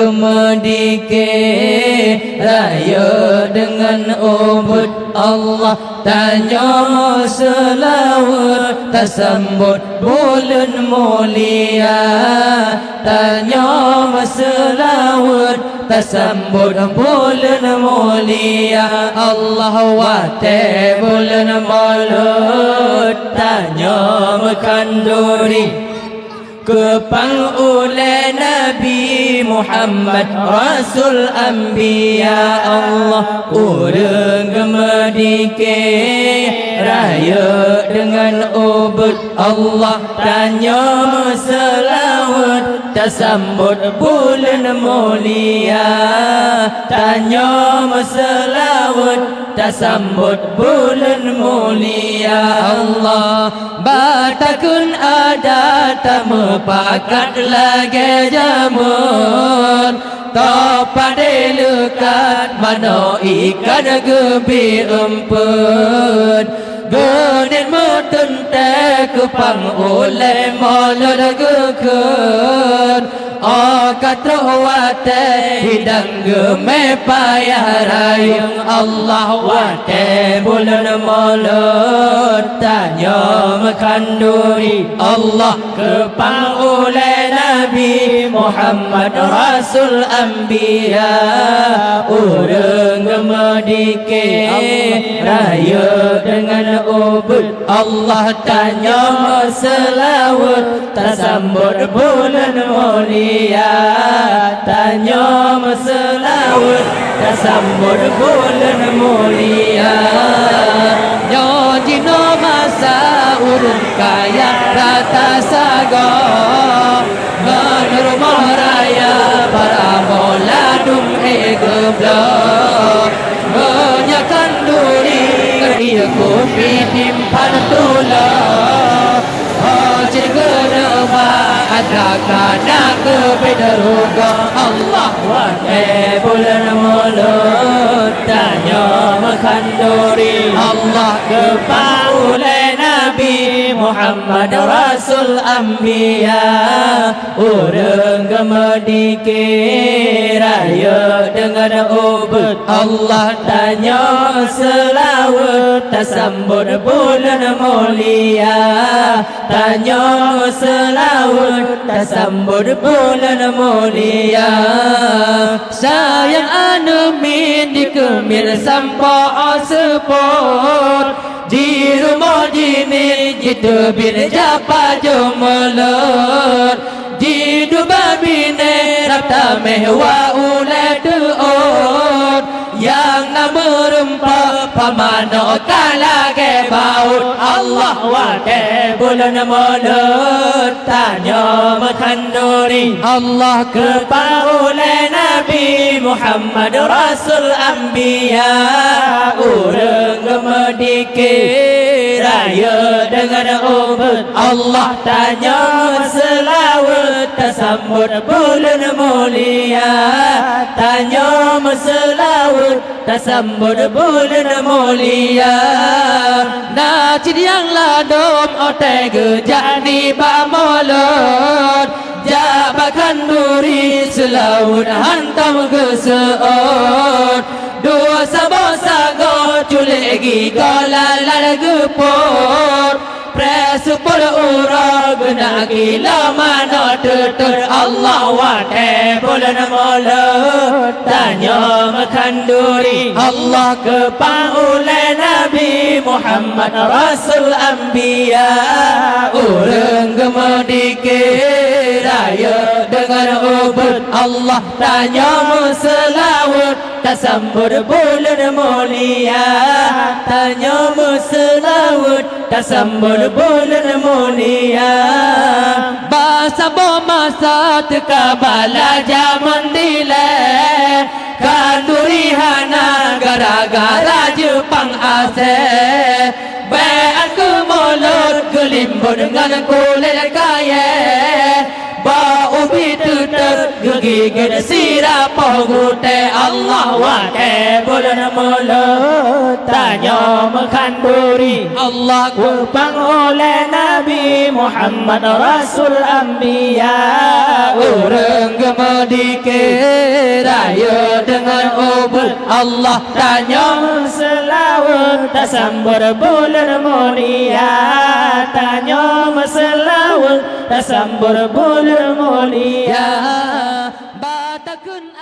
gemedike raya dengan ubud Allah tanya selawat tersambut bulan mulia tanya selawat tersambut bulan mulia Allah wate bulan maulud tanya kanduri kepang oleh Nabi Muhammad Rasul Anbiya Allah urang gemedike raya dengan ubud Allah tanya selawat tersambut bulan mulia tanya selawat tersambut bulan mulia Allah batakun ada tamu pakat lagi jamun topade lekat mano ikan gebi empun genin mutun te kepang oleh maulud gekun katrawate hidang geme payah rayung Allah wate bulan maulud tanya kanduri Allah kepang oleh Nabi Muhammad Rasul Anbiya urang gemedike raya dengan ubud Allah tanya selawat tersambut bulan mulia tanya selawat tersambut bulan mulia nyojino masa urun kaya rata sago menurut raya para moladum egeblo menyakan duri kerja kopi timpan tula ada kana kebedaruga Allah wahai bulan mulut tanya kanduri Allah kepaulai Nabi Muhammad Rasul Anbiya urang gemedike raya dengan ubud Allah tanya selawat tersambut bulan mulia tanya selawat tersambut bulan mulia sayang anu min di kemir sampai sepot di rumah jini jitu bin japa jomelot di dua bine rapta mehwa ulet tuot yang nama rempah pamano kala ke baut Allah wate bulan mulut tanya kanduri Allah kepaulai Nabi Muhammad Rasul Anbiya urang gemedike raya dengan ubud Allah tanya selawat tersambut bulan mulia tanya selawat tersambut bulan mulia Najid yang ladom otai gejani bamolot jabakan duri selawat hantam keseot dua sabosa go culegi golalar gepor presupur urag nagi lama no tutur Allah wate bulan mulut tanya kanduri Allah kepaulai Nabi Muhammad Rasul Anbiya urang gemedike raya dengan ubud Allah tanya selawat tersambut bulan mulia tanya selawat tersambut bulan mulia bahasa bomasa tekabala jaman dile kanduri hana gara-gara Jepang ase bean ke mulut gelimbut dengan kulit kaya ba ubi tutur Gegigit sirapa gute Allah wake bulan mulut Tanya makan duri Allah kupang oleh Nabi Muhammad Rasul Anbiya Orang gemedikir raya dengan ubud Allah tanya selawat tasambur bulan mulia Tanya selawat tasambur bulan mulia Batakun